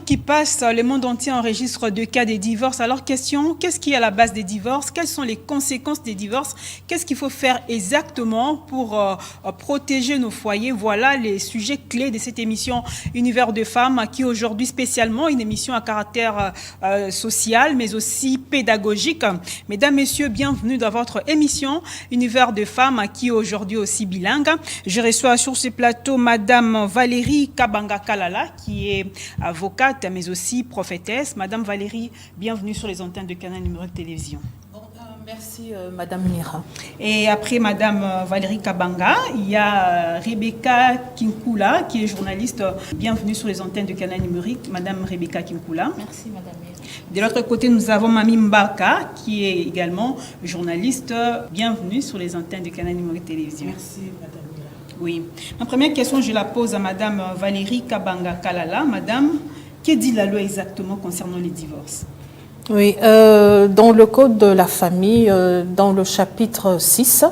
qui passent, le monde entier enregistre 2 cas de divorce. Alors, question, qu'est-ce qui est à la base des divorces? Quelles sont les conséquences des divorces? Qu'est-ce qu'il faut faire exactement pour protéger nos foyers? Voilà les sujets clés de cette émission Univers de femmes, qui aujourd'hui spécialement une émission à caractère social, mais aussi pédagogique. Mesdames, Messieurs, bienvenue dans votre émission Univers de femmes, qui est aujourd'hui aussi bilingue. Je reçois sur ce plateau Madame Valérie Kabanga-Kalala, qui est avocate, mais aussi prophétesse. Madame Valérie, bienvenue sur les antennes de Canal Numérique Télévision. Merci, Madame Nira. Et après Madame Valérie Kabanga, il y a Rebecca Kinkula, qui est journaliste. Bienvenue sur les antennes de Canal Numérique, Madame Rebecca Kinkula. Merci, Madame Nira. De l'autre côté, nous avons Mami Mbaka, qui est également journaliste. Bienvenue sur les antennes de Canal Numérique Télévision. Merci, Madame Nira. Oui. Ma première question, je la pose à Madame Valérie Kabanga-Kalala. Madame, que dit la loi exactement concernant les divorces? Oui, dans le Code de la famille, dans le chapitre 6,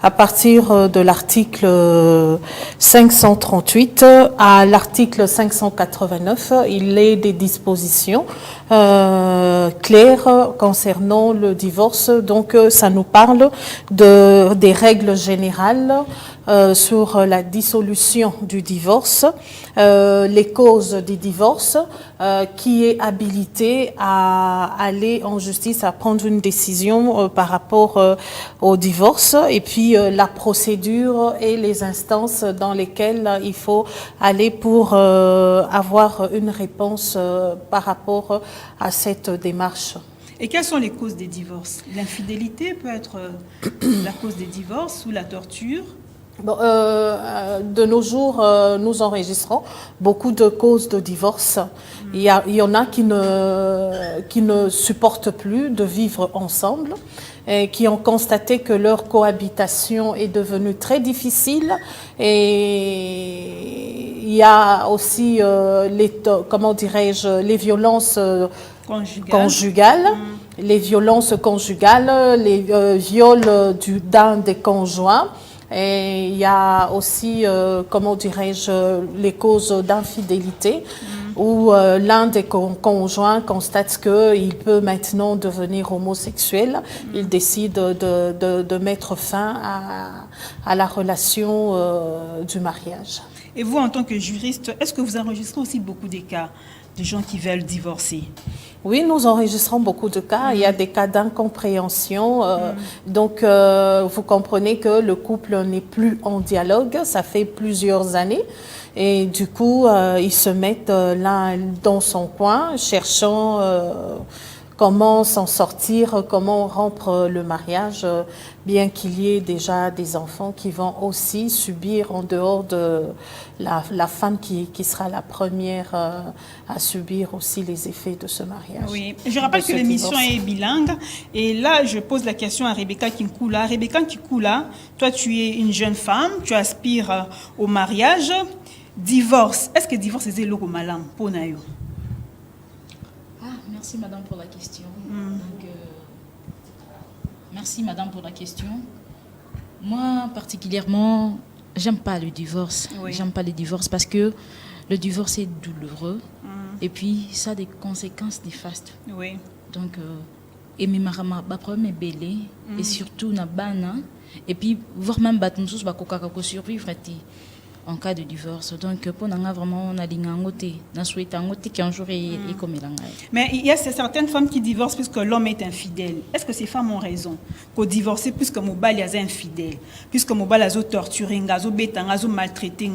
à partir de l'article 538 à l'article 589, il est des dispositions claires concernant le divorce. Donc, ça nous parle des règles générales sur la dissolution du divorce, les causes du divorce, qui est habilité à aller en justice, à prendre une décision par rapport au divorce, et puis la procédure et les instances dans lesquelles il faut aller pour avoir une réponse par rapport à cette démarche. Et quelles sont les causes des divorces? L'infidélité peut être la cause des divorces ou la torture? Bon, de nos jours, nous enregistrons beaucoup de causes de divorce. Il y en a qui ne supportent plus de vivre ensemble et qui ont constaté que leur cohabitation est devenue très difficile. Et il y a aussi les violences conjugales. Les violences conjugales, les viols d'un des conjoints. Et il y a aussi, les causes d'infidélité, où l'un des conjoints constate qu'il peut maintenant devenir homosexuel. Il décide de mettre fin à la relation du mariage. Et vous, en tant que juriste, est-ce que vous enregistrez aussi beaucoup de cas de gens qui veulent divorcer? Oui, nous enregistrons beaucoup de cas. Il y a des cas d'incompréhension. Donc, vous comprenez que le couple n'est plus en dialogue. Ça fait plusieurs années. Et du coup, ils se mettent l'un dans son coin, cherchant comment s'en sortir, comment rompre le mariage, bien qu'il y ait déjà des enfants qui vont aussi subir, en dehors de la femme qui sera la première à subir aussi les effets de ce mariage. Oui, je rappelle que l'émission est bilingue. Et là, je pose la question à Rebecca Kinkula. Rebecca Kinkula, toi, tu es une jeune femme, tu aspires au mariage. Divorce, est-ce que divorce est le malam pour Nayo? Merci madame pour la question. Donc, merci madame pour la question. Moi particulièrement, j'aime pas le divorce. Oui. J'aime pas le divorce parce que le divorce est douloureux et puis ça a des conséquences néfastes. Oui. Donc et mes marama ba problème est belé et surtout na bana et puis voir même batnousus ba kokaka ko survivre en cas de divorce. Donc, pour nous, vraiment, on a dit qu'un jour, il comme il. Mais il y a certaines femmes qui divorcent puisque l'homme est infidèle. Est-ce que ces femmes ont raison? Qu'au divorcer puisque Mobali est infidèle, puisque Mobali a torturé, a maltraité.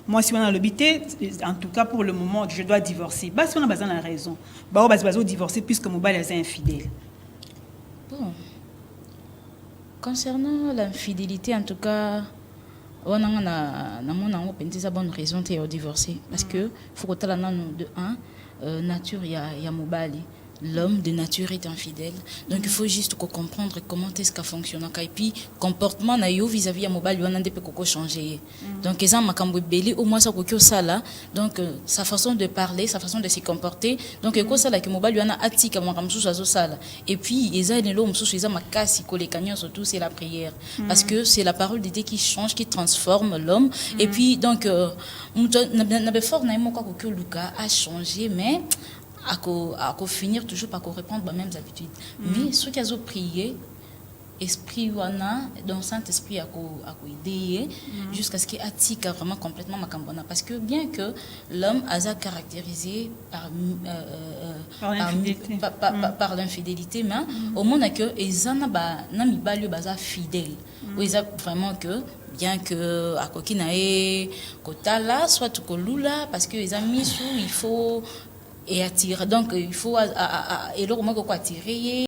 Moi, si on a l'habité, en tout cas pour le moment, je dois divorcer. Si on a besoin de raison, on va divorcer puisque Mobali est infidèle. Bon. Concernant l'infidélité, en tout cas, on a bonne raison de divorcer parce que faut que de nature il y a mobali l'homme de nature est infidèle. Donc il faut juste comprendre comment est-ce que fonctionne. Et puis comportement na yo vis-à-vis à mobile on a des peu changer. Donc ils ont makambo belé au moins ça ko sala. Donc sa façon de parler, sa façon de se comporter. Donc ko sala que mobile on a atika makamsu ça sala. Et puis ils ont l'homme sous ils ont makasi ko les canons surtout c'est la prière parce que c'est la parole de Dieu qui change, qui transforme l'homme. Et puis donc na be fort na mo ko Luka a changé mais à finir toujours par répondre aux mêmes habitudes. Mais ceux qui ont prié, esprit wana, dans Saint-Esprit a aidé jusqu'à ce qu'il attire vraiment complètement Makambona. Parce que bien que l'homme a caractérisé par l'infidélité, mais au monde que Ezana nami balio baza fidèle. Ou vraiment que bien que à kokinae kotala soit kolula parce que les amis il faut et attirer donc il faut et le moment quoi attirer